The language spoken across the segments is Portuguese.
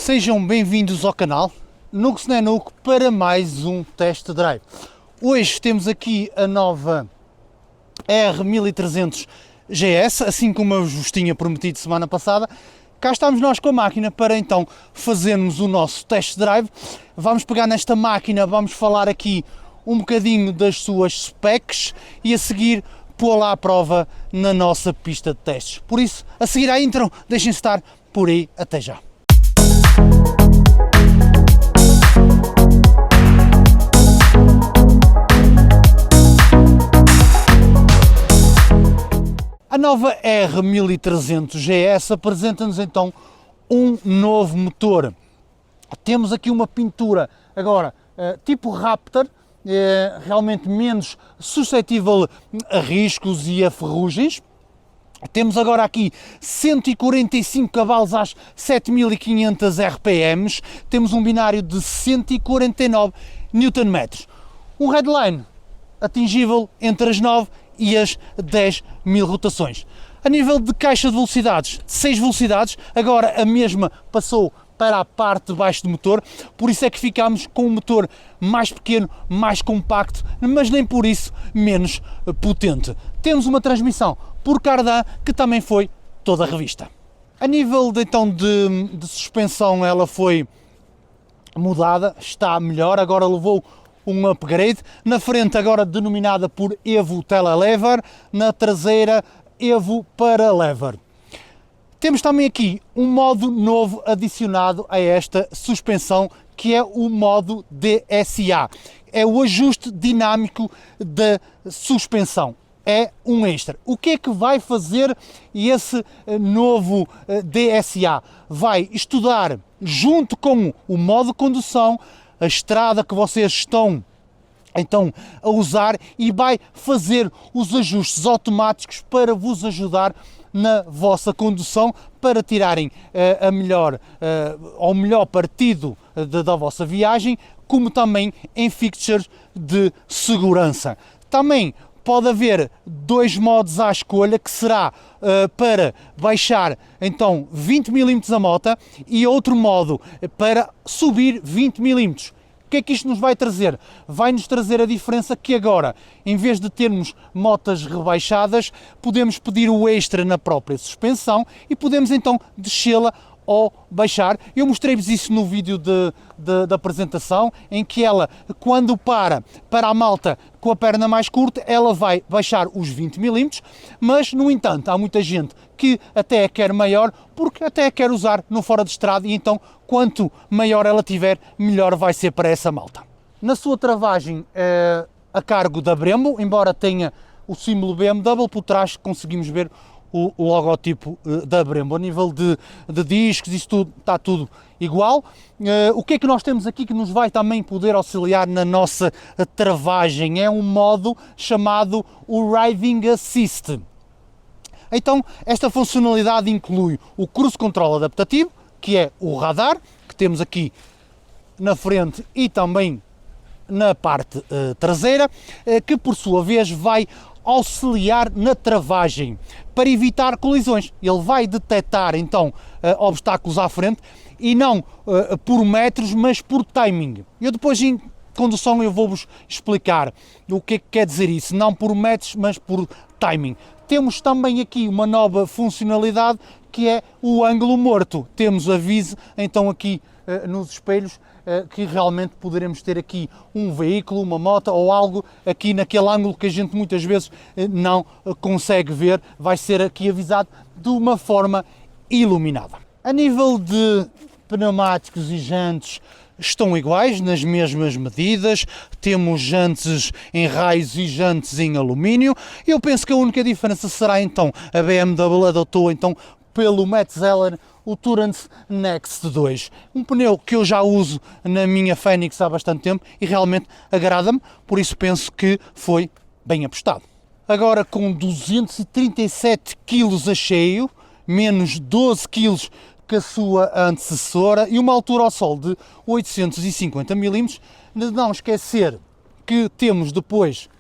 Sejam bem-vindos ao canal Nuke não é Nuke para mais um test drive. Hoje temos aqui a nova R1300 GS, assim como eu vos tinha prometido semana passada. Cá estamos nós com a máquina para então fazermos o nosso test drive. Vamos pegar nesta máquina, vamos falar aqui um bocadinho das suas specs e a seguir pô-la à prova na nossa pista de testes. Por isso, a seguir à intro, deixem-se estar por aí, até já. A nova R1300 GS apresenta-nos então um novo motor. Temos aqui uma pintura agora tipo Raptor, realmente menos suscetível a riscos e a ferrugens. Temos agora aqui 145 cavalos às 7500 RPMs, temos um binário de 149 Nm. Um headline atingível entre as 9 e as 10.000 rotações. A nível de caixa de velocidades, 6 velocidades, agora a mesma passou para a parte de baixo do motor, por isso é que ficamos com um motor mais pequeno, mais compacto, mas nem por isso menos potente. Temos uma transmissão por cardan que também foi toda revista. A nível de suspensão, ela foi mudada, está melhor, agora levou um upgrade, na frente agora denominada por Evo Telelever, na traseira Evo Paralever. Temos também aqui um modo novo adicionado a esta suspensão, que é o modo DSA, é o ajuste dinâmico da suspensão, é um extra. O que é que vai fazer esse novo DSA? Vai estudar junto com o modo de condução a estrada que vocês estão então a usar e vai fazer os ajustes automáticos para vos ajudar na vossa condução, para tirarem ao melhor partido da vossa viagem, como também em fixtures de segurança. Também pode haver dois modos à escolha, que será para baixar então 20 mm a moto e outro modo para subir 20 mm. O que é que isto nos vai trazer? Vai-nos trazer a diferença que agora, em vez de termos motas rebaixadas, podemos pedir o extra na própria suspensão e podemos então descê-la ou baixar. Eu mostrei-vos isso no vídeo da apresentação, em que ela, quando para a malta com a perna mais curta, ela vai baixar os 20 mm, mas, no entanto, há muita gente que até a quer maior, porque até a quer usar no fora de estrada, e então, quanto maior ela tiver, melhor vai ser para essa malta. Na sua travagem, a cargo da Brembo, embora tenha o símbolo BMW, por trás conseguimos ver o logotipo da Brembo. A nível de discos, isso tudo, está tudo igual. O que é que nós temos aqui que nos vai também poder auxiliar na nossa travagem? É um modo chamado o Riding Assist. Então, esta funcionalidade inclui o Cruise Control adaptativo, que é o radar, que temos aqui na frente e também na parte traseira, que por sua vez vai auxiliar na travagem para evitar colisões. Ele vai detectar então obstáculos à frente e não por metros, mas por timing. Eu depois em condução eu vou-vos explicar o que é que quer dizer isso, não por metros, mas por timing. Temos também aqui uma nova funcionalidade, que é o ângulo morto. Temos aviso então aqui nos espelhos que realmente poderemos ter aqui um veículo, uma moto ou algo aqui naquele ângulo que a gente muitas vezes não consegue ver, vai ser aqui avisado de uma forma iluminada. A nível de pneumáticos e jantes, estão iguais, nas mesmas medidas, temos jantes em raios e jantes em alumínio. Eu penso que a única diferença será então a BMW adotou então pelo Metzeler o Tourance Next 2, um pneu que eu já uso na minha Fenix há bastante tempo e realmente agrada-me, por isso penso que foi bem apostado. Agora com 237 kg a cheio, menos 12 kg que a sua antecessora e uma altura ao sol de 850 mm, não esquecer que temos depois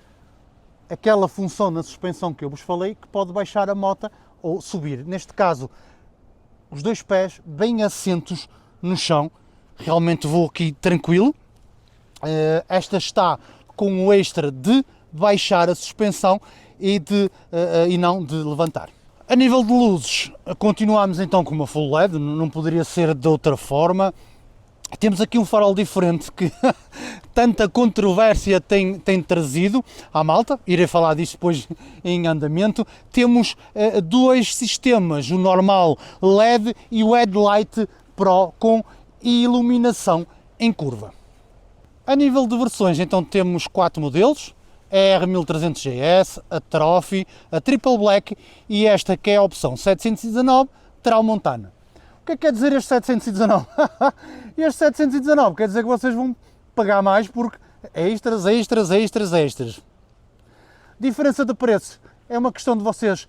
aquela função na suspensão que eu vos falei, que pode baixar a moto ou subir. Neste caso, os dois pés bem assentos no chão, realmente vou aqui tranquilo. Esta está com o extra de baixar a suspensão e não de levantar. A nível de luzes, continuamos então com uma full LED, não poderia ser de outra forma. Temos aqui um farol diferente que tanta controvérsia tem trazido à malta, irei falar disso depois em andamento. Temos dois sistemas, o normal LED e o Headlight Pro com iluminação em curva. A nível de versões, então temos 4 modelos, a R1300GS, a Trophy, a Triple Black e esta que é a opção 719 Tramontana. O que é que quer dizer este 719? Este 719 quer dizer que vocês vão pagar mais porque extras. Diferença de preço é uma questão de vocês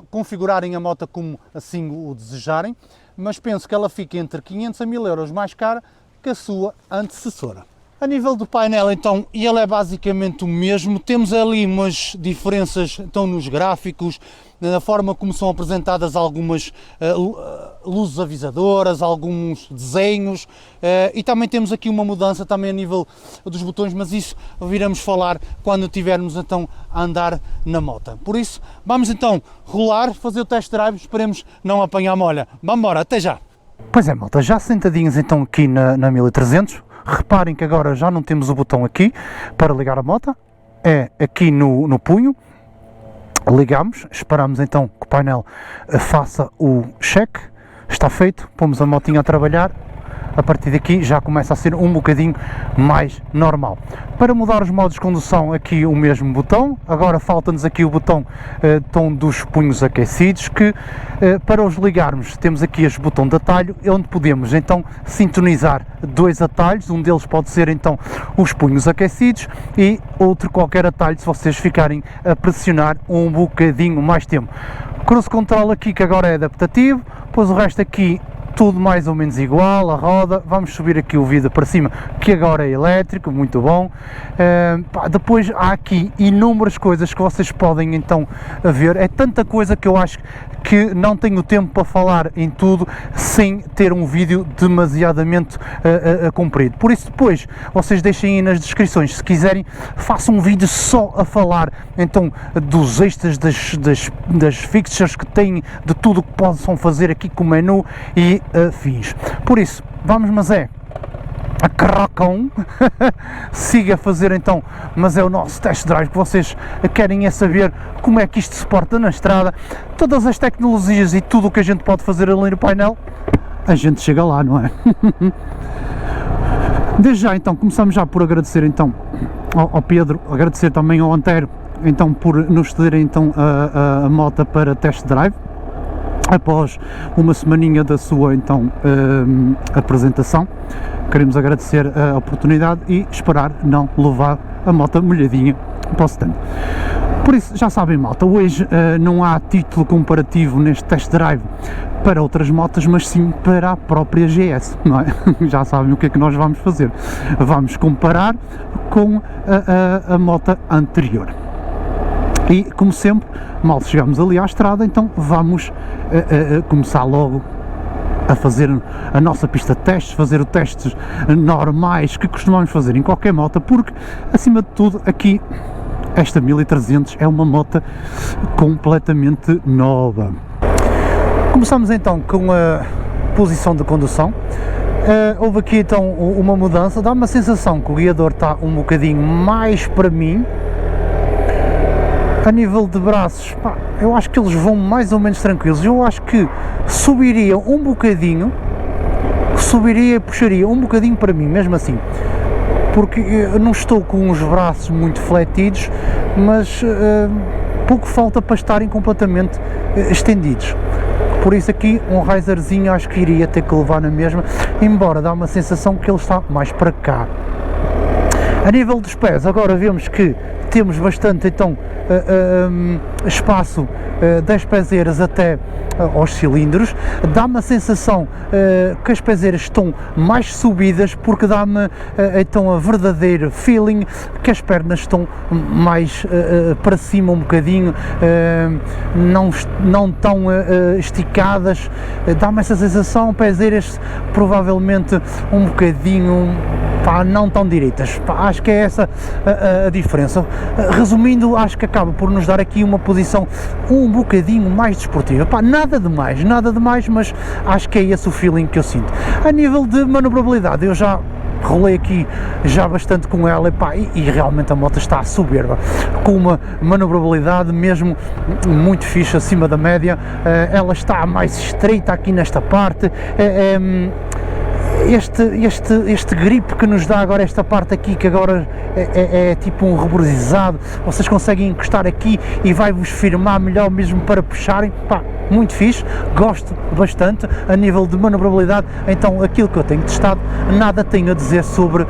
configurarem a moto como assim o desejarem, mas penso que ela fica entre 500 a 1000 euros mais cara que a sua antecessora. A nível do painel, então, ele é basicamente o mesmo. Temos ali umas diferenças então, nos gráficos, na forma como são apresentadas algumas luzes avisadoras, alguns desenhos, e também temos aqui uma mudança também a nível dos botões, mas isso viremos falar quando estivermos então a andar na moto. Por isso, vamos então rolar, fazer o test drive, esperemos não apanhar molha. Vamos embora, até já! Pois é, malta, já sentadinhos então aqui na 1300. Reparem que agora já não temos o botão aqui para ligar a moto, é aqui no punho. Ligamos, esperamos então que o painel faça o check, está feito, pomos a motinha a trabalhar. A partir daqui já começa a ser um bocadinho mais normal. Para mudar os modos de condução, aqui o mesmo botão. Agora falta-nos aqui o botão dos punhos aquecidos, que para os ligarmos temos aqui este botão de atalho, onde podemos então sintonizar dois atalhos. Um deles pode ser então os punhos aquecidos e outro qualquer atalho se vocês ficarem a pressionar um bocadinho mais tempo. Cruise control aqui que agora é adaptativo, depois o resto aqui tudo mais ou menos igual, a roda. Vamos subir aqui o vidro para cima, que agora é elétrico, muito bom. Depois há aqui inúmeras coisas que vocês podem então ver, é tanta coisa que eu acho que não tenho tempo para falar em tudo sem ter um vídeo demasiadamente comprido. Por isso depois vocês deixem aí nas descrições, se quiserem façam um vídeo só a falar então dos extras, das fixtures que têm, de tudo o que possam fazer aqui com o menu e afins. Por isso, vamos, mas é a carrocão, siga a fazer então, mas é o nosso test drive que vocês querem é saber como é que isto se porta na estrada, todas as tecnologias e tudo o que a gente pode fazer ali no painel, a gente chega lá, não é? Desde já então, começamos já por agradecer então ao Pedro, agradecer também ao Antero, então por nos cederem então a moto para test drive, após uma semaninha da sua então apresentação. Queremos agradecer a oportunidade e esperar não levar a moto molhadinha para o stand. Por isso, já sabem, malta, hoje não há título comparativo neste test drive para outras motas, mas sim para a própria GS, não é? Já sabem o que é que nós vamos fazer. Vamos comparar com a moto anterior. E, como sempre, mal chegamos ali à estrada, então vamos começar logo a fazer a nossa pista de testes, fazer os testes normais que costumamos fazer em qualquer moto, porque, acima de tudo, aqui, esta 1300 é uma moto completamente nova. Começamos então com a posição de condução. Houve aqui então uma mudança, dá uma sensação que o guiador está um bocadinho mais para mim. A nível de braços, pá, eu acho que eles vão mais ou menos tranquilos. Eu acho que subiria um bocadinho, subiria e puxaria um bocadinho para mim, mesmo assim, porque eu não estou com os braços muito fletidos, mas pouco falta para estarem completamente estendidos. Por isso aqui um riserzinho acho que iria ter que levar na mesma, embora dá uma sensação que ele está mais para cá. A nível dos pés, agora vemos que temos bastante então espaço das pezeiras até aos cilindros. Dá-me a sensação que as pezeiras estão mais subidas, porque dá-me então a verdadeiro feeling que as pernas estão mais para cima um bocadinho, não tão esticadas. Dá-me essa sensação, pezeiras provavelmente um bocadinho, pá, não tão direitas. Pá, acho que é essa a diferença. Resumindo, acho que acaba por nos dar aqui uma posição um bocadinho mais desportiva. Pá, nada demais, mas acho que é esse o feeling que eu sinto. A nível de manobrabilidade, eu já rolei aqui já bastante com ela, pá, e realmente a moto está soberba, com uma manobrabilidade mesmo muito fixe, acima da média. Ela está mais estreita aqui nesta parte. Este grip que nos dá agora esta parte aqui, que agora é tipo um reborizado, vocês conseguem encostar aqui e vai-vos firmar melhor mesmo para puxarem. Pá, muito fixe, gosto bastante. A nível de manobrabilidade, então aquilo que eu tenho testado, nada tenho a dizer sobre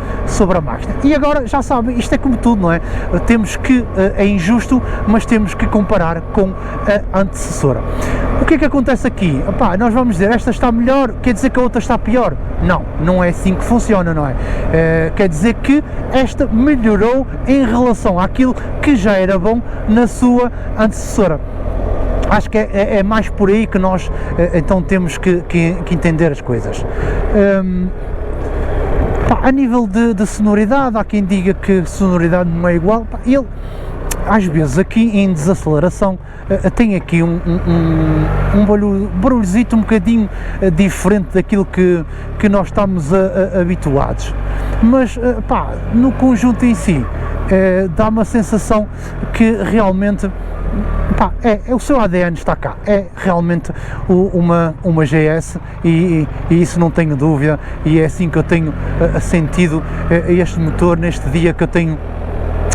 a máquina. E agora, já sabem, isto é como tudo, não é? Temos que, é injusto, mas temos que comparar com a antecessora. O que é que acontece aqui? Epá, nós vamos dizer, esta está melhor, quer dizer que a outra está pior? Não é assim que funciona, não é? Quer dizer que esta melhorou em relação àquilo que já era bom na sua antecessora. Acho que é mais por aí que nós então temos que entender as coisas. Pá, a nível de sonoridade, há quem diga que sonoridade não é igual. Pá, ele, às vezes, aqui em desaceleração, tem aqui um barulhozito um bocadinho diferente daquilo que nós estamos habituados. Mas, pá, no conjunto em si, dá-me a sensação que realmente, pá, o seu ADN está cá, é realmente uma GS, e isso não tenho dúvida, e é assim que eu tenho sentido este motor neste dia que eu tenho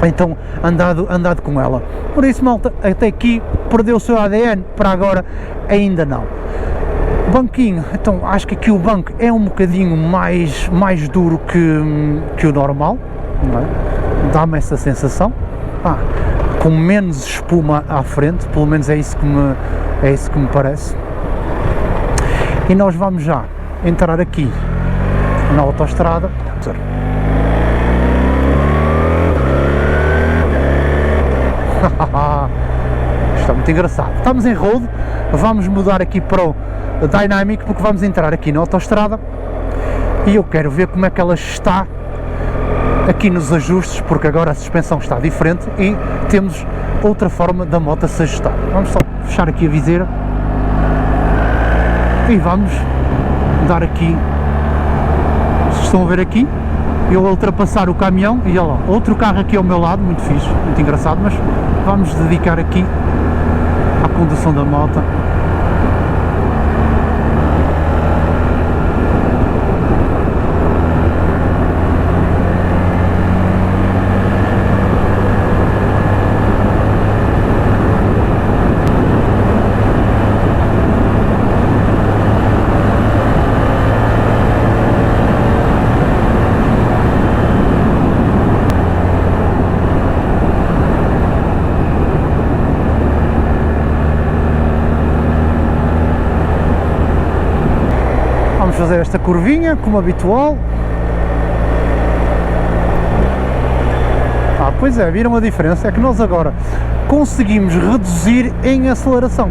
então andado com ela. Por isso, malta, até aqui perdeu o seu ADN, para agora ainda não. Banquinho, então acho que aqui o banco é um bocadinho mais duro que o normal, não é? Dá-me essa sensação. Com menos espuma à frente, pelo menos é isso que me parece. E nós vamos já entrar aqui na autoestrada. Está muito engraçado. Estamos em road, vamos mudar aqui para o Dynamic, porque vamos entrar aqui na autoestrada e eu quero ver como é que ela está aqui nos ajustes, porque agora a suspensão está diferente e temos outra forma da moto se ajustar. Vamos só fechar aqui a viseira e vamos dar aqui, vocês estão a ver aqui, eu vou ultrapassar o caminhão e olha lá, outro carro aqui ao meu lado, muito fixe, muito engraçado, mas vamos dedicar aqui à condução da moto. Fazer esta curvinha como habitual. Pois é, viram a diferença? É que nós agora conseguimos reduzir em aceleração,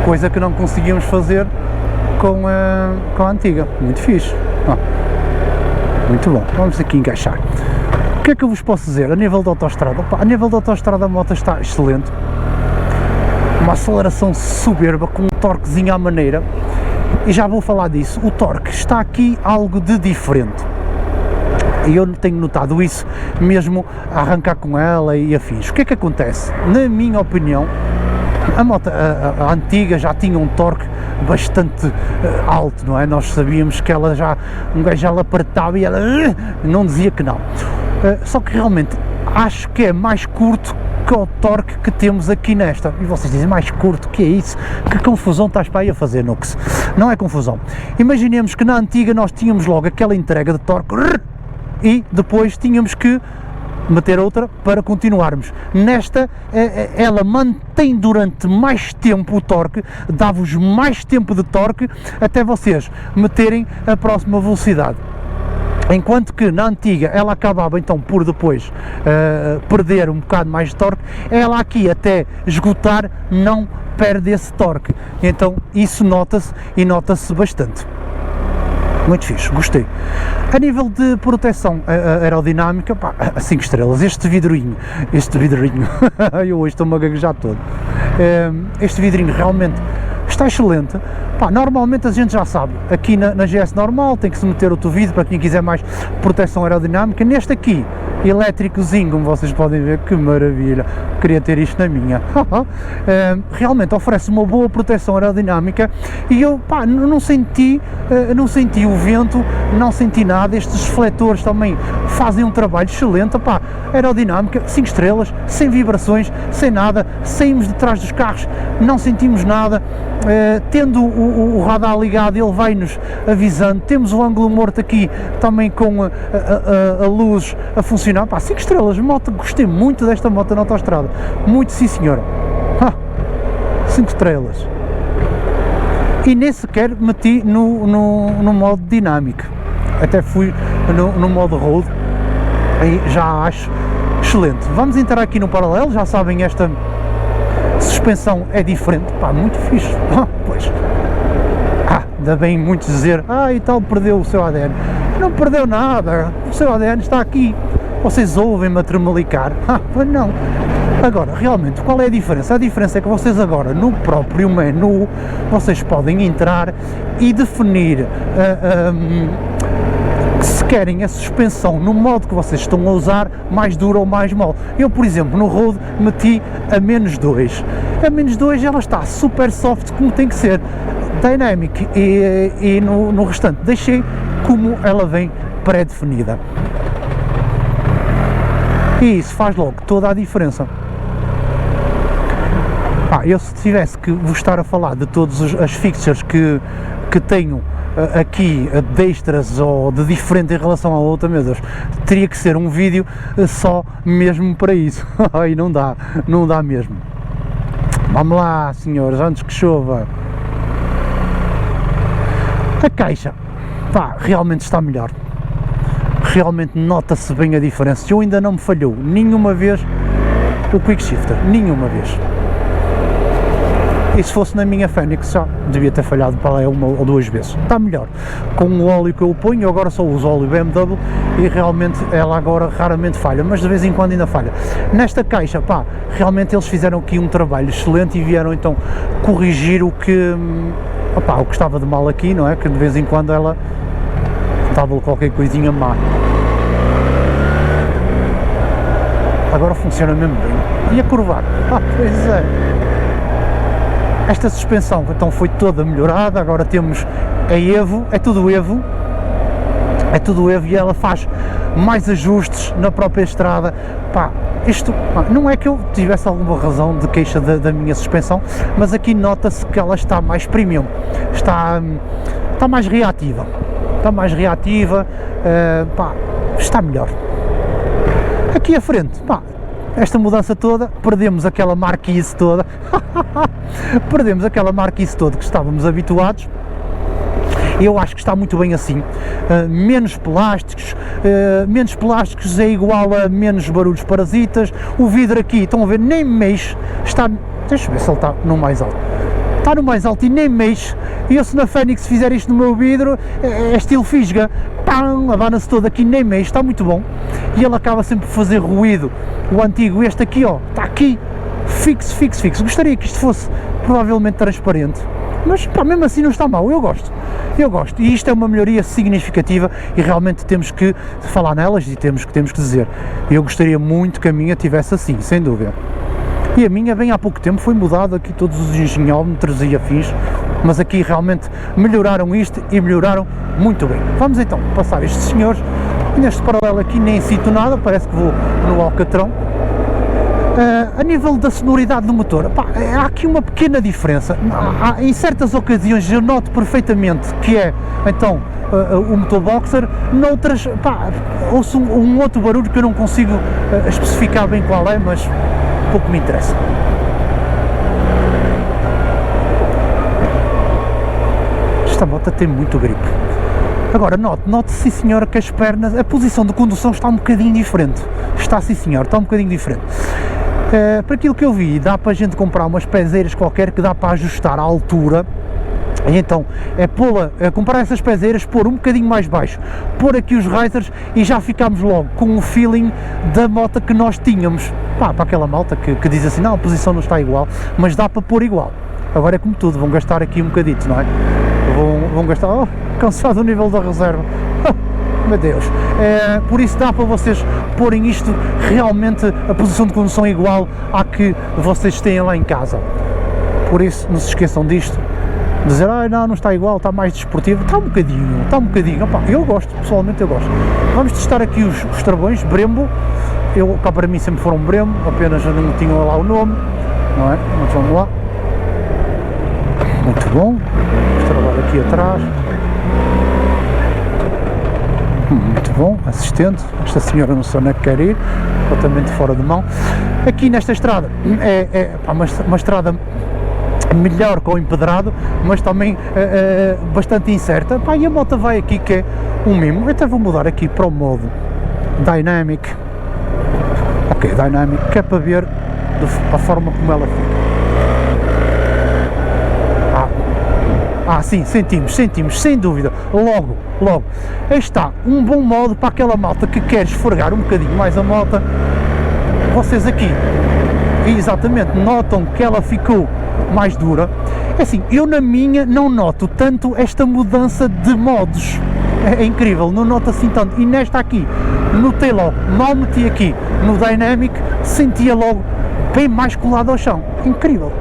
coisa que não conseguíamos fazer com a antiga. Muito fixe. Muito bom. Vamos aqui encaixar. O que é que eu vos posso dizer a nível da autoestrada? A nível da autoestrada a moto está excelente, uma aceleração soberba, com um torquezinho à maneira. E já vou falar disso, o torque está aqui algo de diferente, e eu tenho notado isso mesmo a arrancar com ela e afins. O que é que acontece? Na minha opinião, a moto a antiga já tinha um torque bastante alto, não é? Nós sabíamos que ela já, um gajo já apertava e ela não dizia que não. Só que realmente acho que é mais curto que o torque que temos aqui nesta. E vocês dizem, mais curto, que é isso? Que confusão estás para aí a fazer, Nux? Não é confusão. Imaginemos que na antiga nós tínhamos logo aquela entrega de torque e depois tínhamos que meter outra para continuarmos. Nesta, ela mantém durante mais tempo o torque, dá-vos mais tempo de torque até vocês meterem a próxima velocidade. Enquanto que na antiga ela acabava então por depois perder um bocado mais de torque, ela aqui até esgotar não perde esse torque, então isso nota-se e nota-se bastante. Muito fixe, gostei. A nível de proteção aerodinâmica, pá, 5 estrelas, este vidrinho, eu hoje estou-me a gaguejar todo, este vidrinho realmente está excelente. Pá, normalmente a gente já sabe, aqui na GS normal tem que se meter outro vidro para quem quiser mais proteção aerodinâmica. Neste aqui, elétricozinho, como vocês podem ver, que maravilha, queria ter isto na minha. Realmente oferece uma boa proteção aerodinâmica e eu, pá, não senti o vento, não senti nada. Estes refletores também fazem um trabalho excelente, pá, aerodinâmica, 5 estrelas, sem vibrações, sem nada, saímos de trás dos carros, não sentimos nada. Tendo o radar ligado, ele vai-nos avisando. Temos o ângulo morto aqui também com a luz a funcionar. Pá, 5 estrelas, moto, gostei muito desta moto na autoestrada, muito, sim senhora. 5 estrelas. E nem sequer meti no modo dinâmico, até fui no modo road, aí já acho excelente. Vamos entrar aqui no paralelo, já sabem, esta suspensão é diferente, pá, muito fixe. Pois, ainda bem muitos dizer, e tal, perdeu o seu ADN. Não perdeu nada, o seu ADN está aqui. Vocês ouvem-me a tremelicar? Mas não. Agora, realmente, qual é a diferença? A diferença é que vocês agora, no próprio menu, vocês podem entrar e definir se querem a suspensão no modo que vocês estão a usar, mais dura ou mais mole. Eu, por exemplo, no road meti a -2. A -2 ela está super soft, como tem que ser, dynamic, e no restante deixei como ela vem pré-definida. E isso faz logo toda a diferença. Eu, se tivesse que vos estar a falar de todas as fixtures que tenho aqui de extras ou de diferente em relação à outra, meu Deus, teria que ser um vídeo só mesmo para isso. Aí não dá mesmo. Vamos lá, senhores, antes que chova. A caixa, pá, realmente está melhor. Realmente nota-se bem a diferença. Eu ainda não me falhou nenhuma vez o Quick Shifter, nenhuma vez. E se fosse na minha Fenix já devia ter falhado para lá 1 ou 2 vezes. Está melhor. Com o óleo que eu ponho, eu agora só uso óleo BMW e realmente ela agora raramente falha, mas de vez em quando ainda falha. Nesta caixa, pá, realmente eles fizeram aqui um trabalho excelente e vieram então corrigir o que estava de mal aqui, não é? Que de vez em quando ela estava qualquer coisinha má. Agora funciona mesmo bem. E a curvar? Pois é. Esta suspensão então foi toda melhorada, agora temos a Evo, é tudo Evo e ela faz mais ajustes na própria estrada. Pá, isto não é que eu tivesse alguma razão de queixa da minha suspensão, mas aqui nota-se que ela está mais premium, está mais reativa, está melhor. Aqui à frente, pá, esta mudança toda, perdemos aquela marquise toda, que estávamos habituados. Eu acho que está muito bem assim, menos plásticos é igual a menos barulhos parasitas. O vidro aqui, estão a ver, nem mexe, deixa eu ver se ele está no mais alto. Está no mais alto e nem mexe. E eu, se na Fenix fizer isto no meu vidro, é estilo fisga, pam, abana-se todo aqui, nem mexe, está muito bom. E ele acaba sempre por fazer ruído. O antigo, este aqui, ó, está aqui, fixo. Gostaria que isto fosse provavelmente transparente, mas pá, mesmo assim não está mal, eu gosto. E isto é uma melhoria significativa e realmente temos que falar nelas e temos que dizer. Eu gostaria muito que a minha tivesse assim, sem dúvida. E a minha, bem há pouco tempo, foi mudado aqui todos os engenhómetros e afins, mas aqui realmente melhoraram isto e melhoraram muito bem. Vamos então passar estes senhores. Neste paralelo aqui nem sinto nada, parece que vou no Alcatrão. A nível da sonoridade do motor, pá, há aqui uma pequena diferença. Em certas ocasiões eu noto perfeitamente que é, então, o motor boxer, noutras, pá, ouço um outro barulho que eu não consigo especificar bem qual é, mas pouco me interessa. Esta moto tem muito gripe. Agora, note sim senhora que as pernas, a posição de condução está um bocadinho diferente. Está sim senhor, está um bocadinho diferente. Para aquilo que eu vi, dá para a gente comprar umas pezeiras qualquer que dá para ajustar a altura. E então, comprar essas pezeiras, pôr um bocadinho mais baixo, pôr aqui os risers e já ficámos logo com o feeling da moto que nós tínhamos. Pá, para aquela malta que diz assim, não, a posição não está igual, mas dá para pôr igual. Agora é como tudo, vão gastar aqui um bocadito, não é? Vão gastar, cansado o nível da reserva, meu Deus, por isso dá para vocês porem isto realmente a posição de condução igual à que vocês têm lá em casa. Por isso não se esqueçam disto, dizer, não está igual, está mais desportivo, está um bocadinho, opa, eu gosto, pessoalmente eu gosto. Vamos testar aqui os travões, Brembo, cá para mim sempre foram Brembo, apenas não tinham lá o nome, não é? Mas vamos lá. Muito bom, vamos trabalhar aqui atrás, muito bom, assistente, esta senhora não sei onde é que quer ir, completamente fora de mão. Aqui nesta estrada, uma estrada melhor com o empedrado, mas também bastante incerta, pá, e a moto vai aqui que é um mimo. Eu até vou mudar aqui para o modo Dynamic, ok, Dynamic, que é para ver a forma como ela fica. Sim, sentimos, sem dúvida, logo, aí está, um bom modo para aquela malta que quer esfregar um bocadinho mais a moto. Vocês aqui, exatamente, notam que ela ficou mais dura. É assim, eu na minha não noto tanto esta mudança de modos, é incrível, não noto assim tanto, e nesta aqui, notei logo, mal meti aqui no Dynamic, sentia logo bem mais colado ao chão, incrível,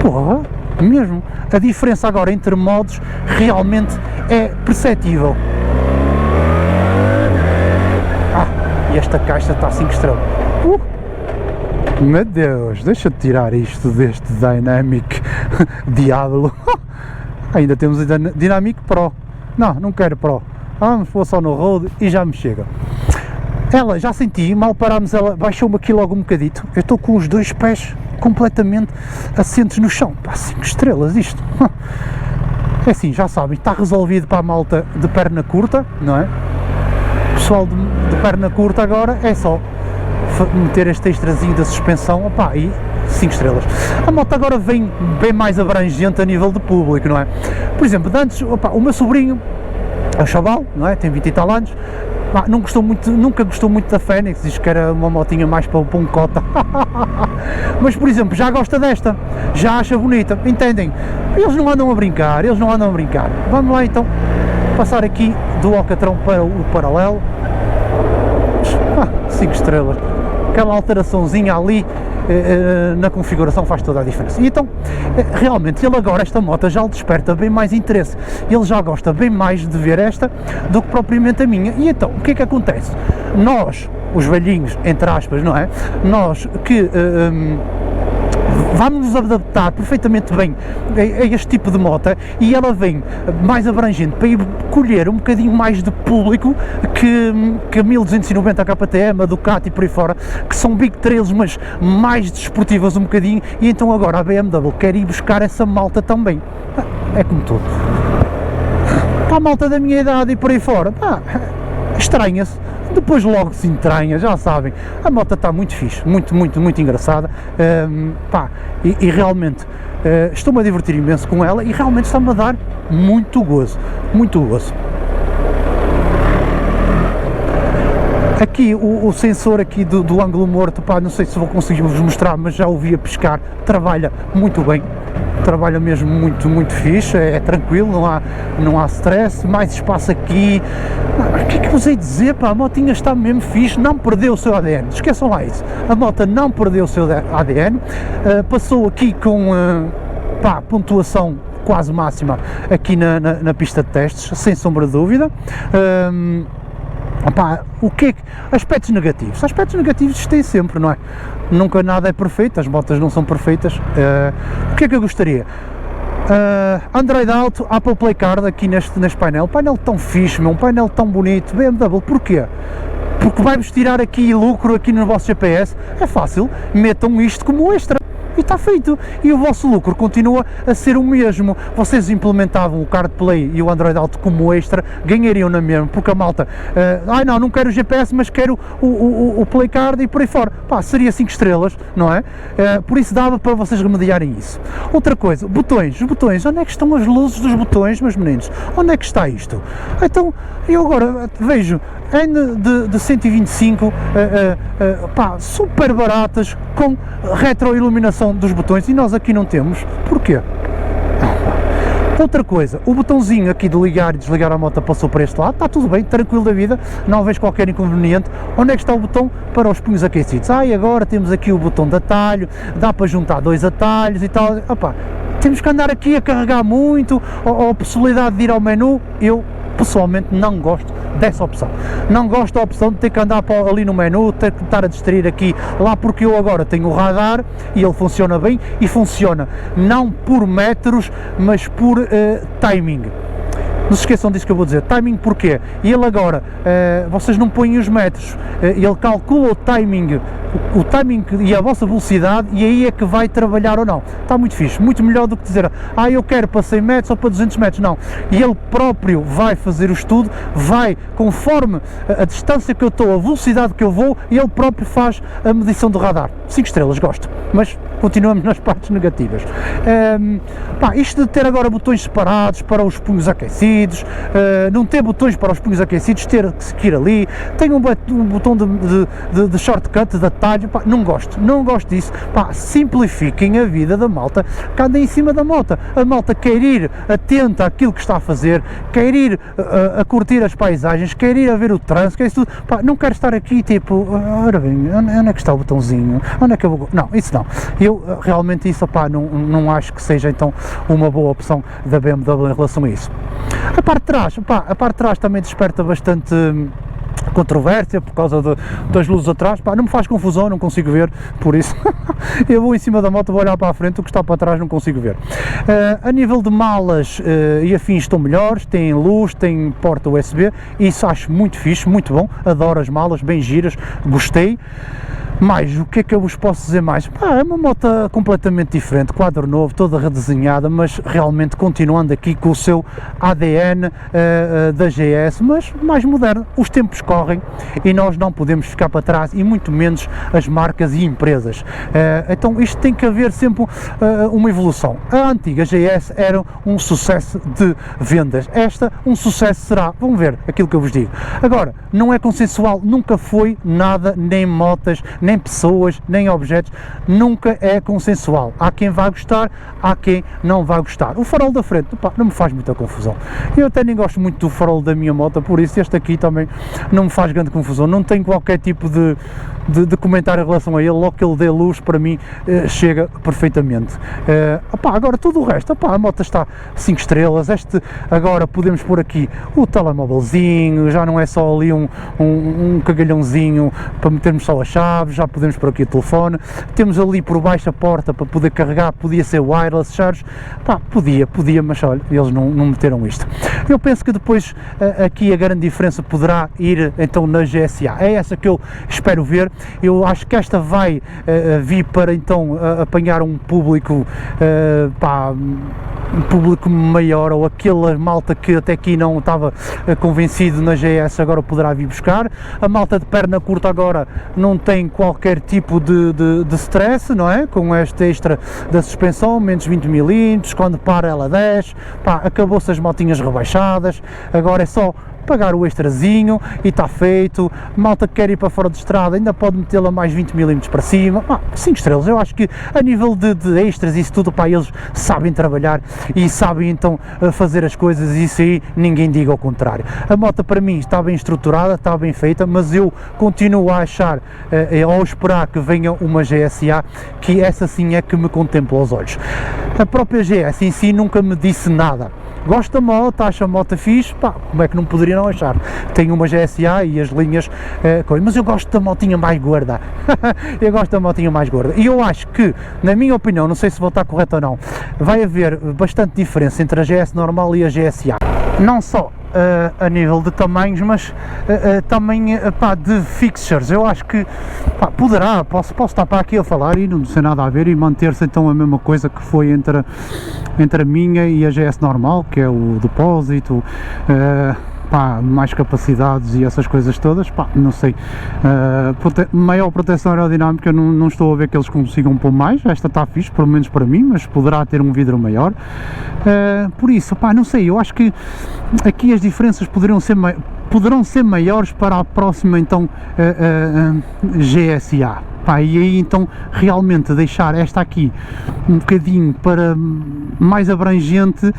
porra, mesmo. A diferença agora entre modos realmente é perceptível. E esta caixa está a 5 estrelas. Meu Deus, deixa de tirar isto deste Dynamic Diablo. Ainda temos o Dynamic Pro. Não quero Pro. Vamos pôr só no road e já me chega. Ela, já senti, mal parámos, ela baixou-me aqui logo um bocadito. Eu estou com os dois pés completamente assentos no chão. Pá, 5 estrelas isto. É assim, já sabem, está resolvido para a malta de perna curta, não é? O pessoal de perna curta agora é só meter este extrazinho da suspensão, opá, e 5 estrelas. A moto agora vem bem mais abrangente a nível de público, não é? Por exemplo, antes, opá, o meu sobrinho é um chaval, não é? Tem 20 e tal anos. Nunca gostou muito da Fenix, diz que era uma motinha mais para um cota. Mas, por exemplo, já gosta desta, já acha bonita, entendem? Eles não andam a brincar. Vamos lá então, passar aqui do Alcatrão para o paralelo. 5 estrelas, aquela alteraçãozinha ali na configuração faz toda a diferença. E então, realmente, ele agora, esta moto já lhe desperta bem mais interesse, ele já gosta bem mais de ver esta do que propriamente a minha. E então, o que é que acontece? Nós, os velhinhos, entre aspas, não é? Nós que vamos nos adaptar perfeitamente bem a este tipo de moto, e ela vem mais abrangente para ir colher um bocadinho mais de público que a 1290, a KTM, a Ducati e por aí fora, que são big trails, mas mais desportivas um bocadinho, e então agora a BMW quer ir buscar essa malta também. É como tudo. Para a malta da minha idade e por aí fora, estranha-se. Depois logo se entranha, já sabem, a moto está muito fixe, muito engraçada, e realmente estou-me a divertir imenso com ela e realmente está-me a dar muito gozo. Aqui o sensor aqui do ângulo morto, não sei se vou conseguir vos mostrar, mas já o vi a pescar, trabalha muito bem. Trabalha mesmo muito fixe, é tranquilo, não há stress, mais espaço aqui. O que é que eu vos hei de dizer, a motinha está mesmo fixe, não perdeu o seu ADN, esqueçam lá isso, a moto não perdeu o seu ADN, passou aqui com pontuação quase máxima aqui na pista de testes, sem sombra de dúvida. O que é que... Aspectos negativos tem sempre, não é? nunca nada é perfeito, as motas não são perfeitas. O que é que eu gostaria? Android Auto, Apple Play Card aqui neste painel tão fixe, um painel tão bonito, BMW, porquê? Porque vai-vos tirar aqui lucro aqui no vosso GPS, é fácil, metam isto como extra. E está feito, e o vosso lucro continua a ser o mesmo. Vocês implementavam o CarPlay e o Android Auto como extra, ganhariam na mesma, porque a malta, não quero o GPS, mas quero o Play Card e por aí fora, pá, seria 5 estrelas, não é? Por isso dava para vocês remediarem isso. Outra coisa, botões, os botões, onde é que estão as luzes dos botões, meus meninos? Onde é que está isto? Então, eu agora vejo N de 125, pá, super baratas, com retroiluminação dos botões, e nós aqui não temos. Porquê? Outra coisa, o botãozinho aqui de ligar e desligar a moto passou para este lado, está tudo bem, tranquilo da vida, não vejo qualquer inconveniente. Onde é que está o botão para os punhos aquecidos? E agora temos aqui o botão de atalho, dá para juntar 2 atalhos e tal. Opa, temos que andar aqui a carregar muito, ou a possibilidade de ir ao menu. Eu pessoalmente não gosto dessa opção, não gosto da opção de ter que andar ali no menu, ter que estar a distrair aqui lá, porque eu agora tenho o radar e ele funciona bem, e funciona não por metros, mas por timing. Não se esqueçam disso que eu vou dizer. Timing porquê? E ele agora, vocês não põem os metros, ele calcula o timing e a vossa velocidade, e aí é que vai trabalhar ou não. Está muito fixe, muito melhor do que dizer, eu quero para 100 metros ou para 200 metros, não. E ele próprio vai fazer o estudo, vai, conforme a distância que eu estou, a velocidade que eu vou, e ele próprio faz a medição do radar. 5 estrelas, gosto, mas continuamos nas partes negativas. Isto de ter agora botões separados para os punhos aquecidos, não ter botões para os punhos aquecidos, ter que ir ali, tem um botão de shortcut, de atalho, não gosto disso. Simplifiquem a vida da malta que anda em cima da moto. A malta quer ir atenta àquilo que está a fazer, quer ir a curtir as paisagens, quer ir a ver o trânsito, quer isso tudo. Não quero estar aqui tipo, ora bem, onde é que está o botãozinho, onde é que eu vou... Não, isso não. Eu realmente isso, não acho que seja então uma boa opção da BMW em relação a isso. A parte de trás também desperta bastante controvérsia por causa das luzes atrás. Não me faz confusão, não consigo ver, por isso eu vou em cima da moto, vou olhar para a frente, o que está para trás não consigo ver. A nível de malas e afins estão melhores, tem luz, tem porta USB, isso acho muito fixe, muito bom, adoro as malas, bem giras, gostei. Mas o que é que eu vos posso dizer mais? É uma moto completamente diferente, quadro novo, toda redesenhada, mas realmente continuando aqui com o seu ADN da GS, mas mais moderno. Os tempos correm e nós não podemos ficar para trás, e muito menos as marcas e empresas. Então isto tem que haver sempre uma evolução. A antiga GS era um sucesso de vendas, esta um sucesso será, vamos ver aquilo que eu vos digo. Agora, não é consensual, nunca foi nada, nem motas, nem pessoas, nem objetos, nunca é consensual. Há quem vá gostar, há quem não vá gostar. O farol da frente, não me faz muita confusão. Eu até nem gosto muito do farol da minha moto, por isso este aqui também não me faz grande confusão. Não tenho qualquer tipo de comentário em relação a ele, logo que ele dê luz, para mim chega perfeitamente. Agora tudo o resto, a moto está 5 estrelas, agora podemos pôr aqui o telemóvelzinho, já não é só ali um cagalhãozinho para metermos só as chaves, já podemos pôr aqui o telefone, temos ali por baixo a porta para poder carregar, podia ser wireless charge, podia, mas olha, eles não meteram isto. Eu penso que depois aqui a grande diferença poderá ir então na GSA, é essa que eu espero ver. Eu acho que esta vai vir para então apanhar um público um público maior, ou aquela malta que até aqui não estava convencido na GS, agora poderá vir buscar. A malta de perna curta agora não tem qualquer tipo de stress, não é? Com este extra da suspensão, menos 20 mm, quando para ela desce, acabou-se as motinhas rebaixadas, agora é só pagar o extrazinho e está feito. Malta que quer ir para fora de estrada ainda pode metê-la mais 20 mm para cima. 5 estrelas, eu acho que a nível de extras, isso tudo, eles sabem trabalhar e sabem então fazer as coisas, e isso aí ninguém diga ao contrário. A moto para mim está bem estruturada, está bem feita, mas eu continuo a achar, ou esperar que venha uma GSA, que essa sim é que me contempla aos olhos. A própria GS em si nunca me disse nada. gosto da moto, acho a moto fixe, pá, como é que não poderia não achar? Tenho uma GSA e as linhas, mas eu gosto da motinha mais gorda, eu gosto da motinha mais gorda, e eu acho que, na minha opinião, não sei se vou estar correto ou não, vai haver bastante diferença entre a GS normal e a GSA, não só a nível de tamanhos, mas também pá, de fixtures. Eu acho que pá, posso estar para aqui a falar e não tem nada a ver e manter-se então a mesma coisa que foi entre a minha e a GS normal, que é o depósito, pá, mais capacidades e essas coisas todas, pá, não sei, maior proteção aerodinâmica, não estou a ver que eles consigam pôr mais. Esta está fixe, pelo menos para mim, mas poderá ter um vidro maior, por isso, pá, não sei, eu acho que aqui as diferenças poderão ser maiores para a próxima então GSA. Pá, e aí então realmente deixar esta aqui um bocadinho para mais abrangente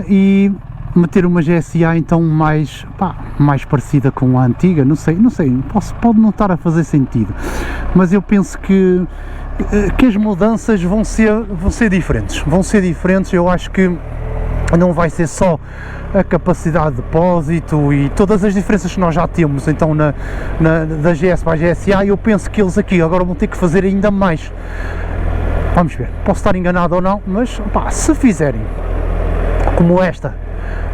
e meter uma GSA então mais parecida com a antiga, não sei, pode não estar a fazer sentido, mas eu penso que as mudanças vão ser diferentes, eu acho que não vai ser só a capacidade de depósito e todas as diferenças que nós já temos então da GS para a GSA, eu penso que eles aqui agora vão ter que fazer ainda mais. Vamos ver, posso estar enganado ou não, mas pá, se fizerem como esta,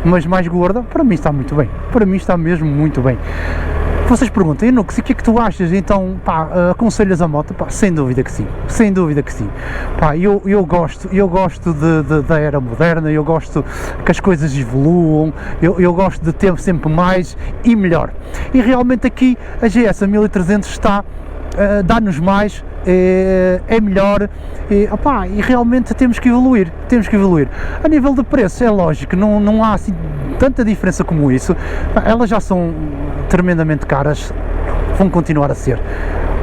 mas mais gorda, para mim está muito bem, para mim está mesmo muito bem. Vocês perguntam, Inox, o que é que tu achas? Então, pá, aconselhas a moto? Pá, sem dúvida que sim, pá, eu gosto da era moderna, eu gosto que as coisas evoluam, eu gosto de ter sempre mais e melhor, e realmente aqui a GS 1300 está dá-nos mais, é melhor, e realmente temos que evoluir, a nível de preço é lógico, não há assim tanta diferença como isso, elas já são tremendamente caras, vão continuar a ser,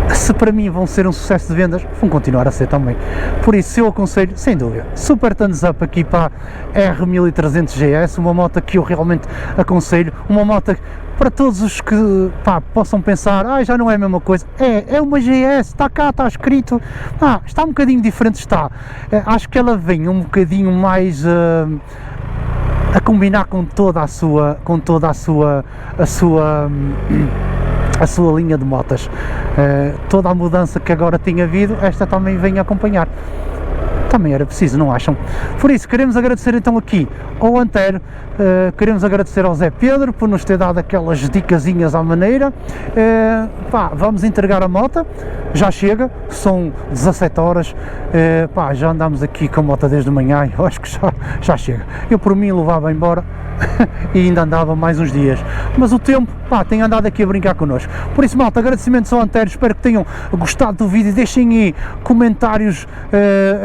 se para mim vão ser um sucesso de vendas, vão continuar a ser também, por isso eu aconselho, sem dúvida, super thumbs up aqui para a R1300 GS, uma moto que eu realmente aconselho, uma moto para todos os que possam pensar, já não é a mesma coisa, é uma GS, está cá, está escrito, está um bocadinho diferente, está, acho que ela vem um bocadinho mais a combinar com toda a sua linha de motas, toda a mudança que agora tem havido, esta também vem acompanhar. Também era preciso, não acham? Por isso, queremos agradecer então aqui ao Antero, queremos agradecer ao Zé Pedro por nos ter dado aquelas dicasinhas à maneira, vamos entregar a moto, já chega, são 17 horas, já andamos aqui com a moto desde manhã, eu acho que já chega, eu por mim levava embora e ainda andava mais uns dias, mas o tempo tem andado aqui a brincar connosco. Por isso, malta, agradecimentos ao Antero, espero que tenham gostado do vídeo, deixem aí comentários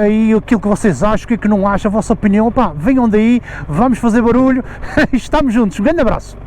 aí aquilo que vocês acham, o que é que não acham, a vossa opinião, venham daí, vamos fazer barulho, estamos juntos, um grande abraço.